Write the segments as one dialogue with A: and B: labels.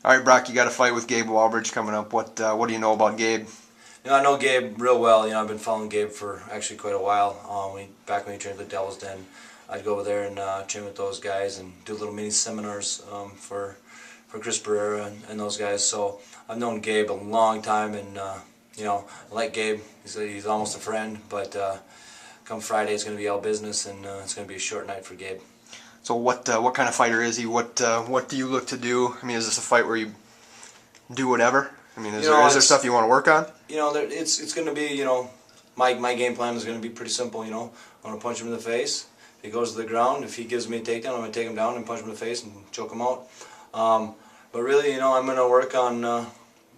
A: All right, Brock, you got a fight with Gabe Wallbridge coming up. What do you know about Gabe?
B: I know Gabe real well. I've been following Gabe for actually quite a while. Back when he trained with the Devil's Den, I'd go over there and train with those guys and do little mini seminars for Chris Barrera and those guys. So I've known Gabe a long time, and I like Gabe. He's almost a friend. But come Friday, it's going to be all business, and it's going to be a short night for Gabe.
A: So what kind of fighter is he? What do you look to do? I mean, is this a fight where you do whatever? I mean, is there stuff you want to work on?
B: It's going to be, my game plan is going to be pretty simple. I want to punch him in the face. If he goes to the ground, if he gives me a takedown, I'm going to take him down and punch him in the face and choke him out. But really, I'm going to work on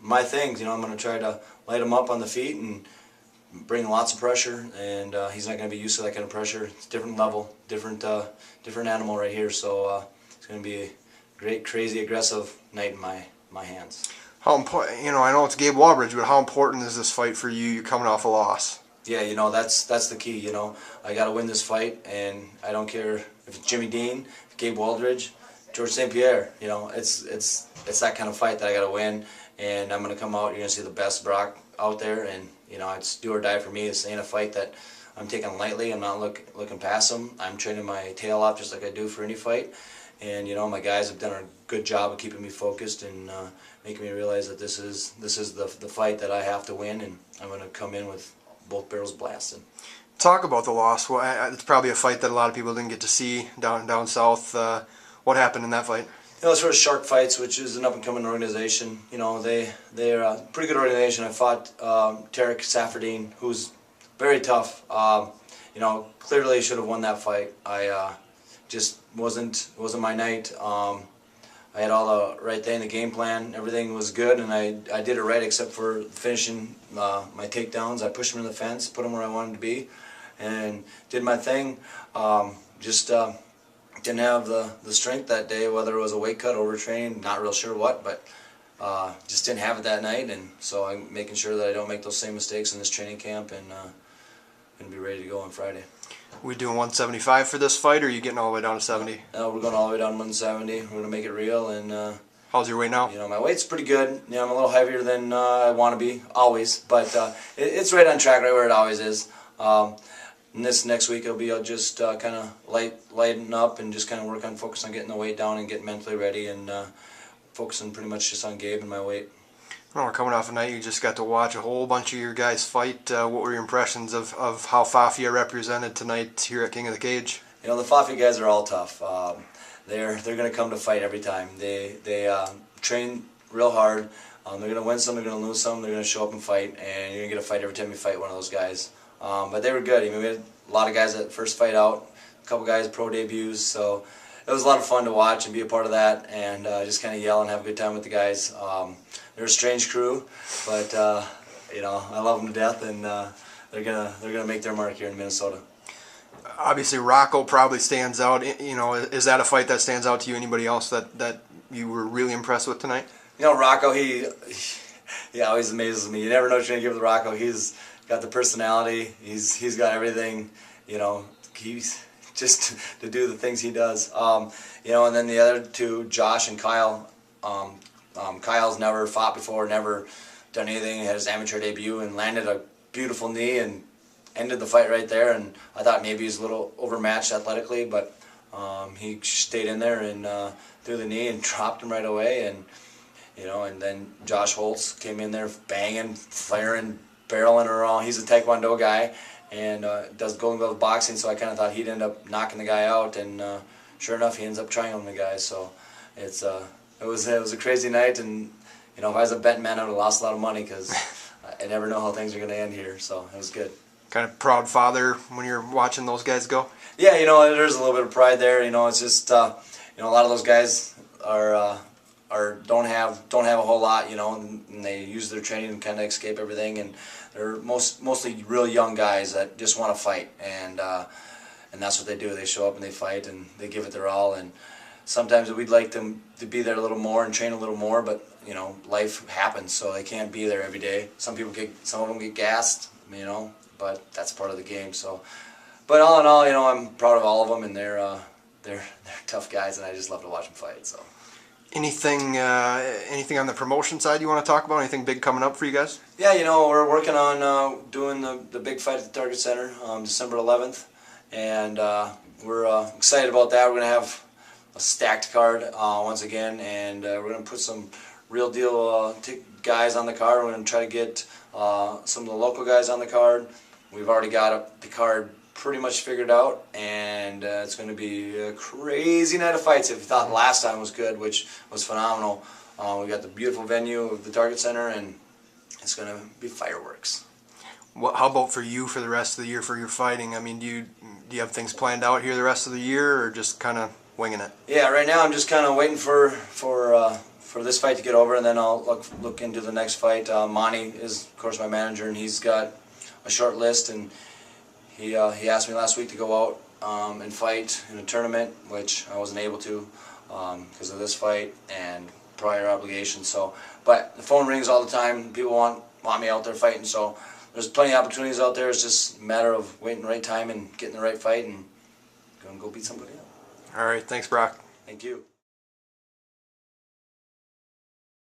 B: my things. I'm going to try to light him up on the feet and bring lots of pressure, and he's not going to be used to that kind of pressure. It's different level, different animal right here. So it's going to be a great, crazy, aggressive night in my hands.
A: How important? I know it's Gabe Wallbridge, but how important is this fight for you? You're coming off a loss.
B: Yeah, that's the key. I got to win this fight, and I don't care if it's Jimmy Dean, Gabe Wallbridge, George St. Pierre. It's that kind of fight that I got to win, and I'm going to come out. You're going to see the best Brock out there, and it's do or die for me. This ain't a fight that I'm taking lightly. I'm not looking past him. I'm training my tail off just like I do for any fight. And my guys have done a good job of keeping me focused and making me realize that this is the fight that I have to win, and I'm going to come in with both barrels blasted.
A: Talk about the loss. Well, it's probably a fight that a lot of people didn't get to see down south. What happened in that fight?
B: It's sort of Shark Fights, which is an up-and-coming organization. They're a pretty good organization. I fought Tarek Safardine, who's very tough. Clearly should have won that fight. I just wasn't my night. I had all the right thing, the game plan, everything was good, and I did it right except for finishing my takedowns. I pushed him in the fence, put him where I wanted to be, and did my thing. Just didn't have the strength that day, whether it was a weight cut, overtraining, not real sure what, but just didn't have it that night, and so I'm making sure that I don't make those same mistakes in this training camp, and be ready to go on Friday.
A: We doing 175 for this fight, or are you getting all the way down to 70?
B: No, we're going all the way down to 170. We're going to make it real. And
A: how's your weight now?
B: My weight's pretty good. I'm a little heavier than I want to be, always. But it's right on track, right where it always is. And this next week it'll be just kind of lighten up and just kind of focus on getting the weight down and getting mentally ready and focusing pretty much just on Gabe and my weight.
A: Well, we're coming off a night you just got to watch a whole bunch of your guys fight. What were your impressions of how Fafia represented tonight here at King of the Cage?
B: The Fafia guys are all tough. They're going to come to fight every time. They train real hard. They're going to win some, they're going to lose some, they're going to show up and fight, and you're going to get a fight every time you fight one of those guys. But they were good. We had a lot of guys that first fight out, a couple guys pro debuts, so it was a lot of fun to watch and be a part of that, and just kind of yell and have a good time with the guys. They're a strange crew, but I love them to death, and they're gonna make their mark here in Minnesota.
A: Obviously, Rocco probably stands out. Is that a fight that stands out to you? Anybody else that you were really impressed with tonight?
B: Rocco, he always amazes me. You never know what you're gonna give with Rocco. He's got the personality. He's got everything. He's just to do the things he does. And then the other two, Josh and Kyle. Kyle's never fought before, never done anything. He had his amateur debut and landed a beautiful knee and ended the fight right there. And I thought maybe he was a little overmatched athletically, but he stayed in there and threw the knee and dropped him right away. And then Josh Holtz came in there banging, firing, barreling around. He's a Taekwondo guy and does Golden Glove boxing, so I kind of thought he'd end up knocking the guy out. And sure enough, he ends up triangling the guy. So it was a crazy night, and if I was a betting man, I would have lost a lot of money because I never know how things are going to end here. So it was good.
A: Kind of proud father when you're watching those guys go.
B: Yeah, there's a little bit of pride there. It's just a lot of those guys don't have a whole lot, and they use their training to kind of escape everything, and they're mostly real young guys that just want to fight, and that's what they do. They show up and they fight and they give it their all, and sometimes we'd like them to be there a little more and train a little more, but life happens, so they can't be there every day. Some of them get gassed, but that's part of the game. So, but all in all, I'm proud of all of them, and they're tough guys, and I just love to watch them fight. So.
A: Anything on the promotion side you want to talk about? Anything big coming up for you guys?
B: Yeah, you know, we're working on doing the big fight at the Target Center December 11th, and we're excited about that. We're going to have a stacked card once again, and we're going to put some real deal guys on the card. We're going to try to get some of the local guys on the card. We've already got the card pretty much figured out, and it's going to be a crazy night of fights. If you thought last time was good, which was phenomenal, we got the beautiful venue of the Target Center, and it's going to be fireworks.
A: How about for you for the rest of the year for your fighting? I mean, do you have things planned out here the rest of the year, or just kind of winging it?
B: Yeah, right now I'm just kind of waiting for this fight to get over, and then I'll look into the next fight. Monty is, of course, my manager, and he's got a short list, and he asked me last week to go out and fight in a tournament, which I wasn't able to because of this fight and prior obligations. So, but the phone rings all the time. People want me out there fighting. So there's plenty of opportunities out there. It's just a matter of waiting the right time and getting the right fight and go beat somebody up.
A: All right, thanks, Brock.
B: Thank you.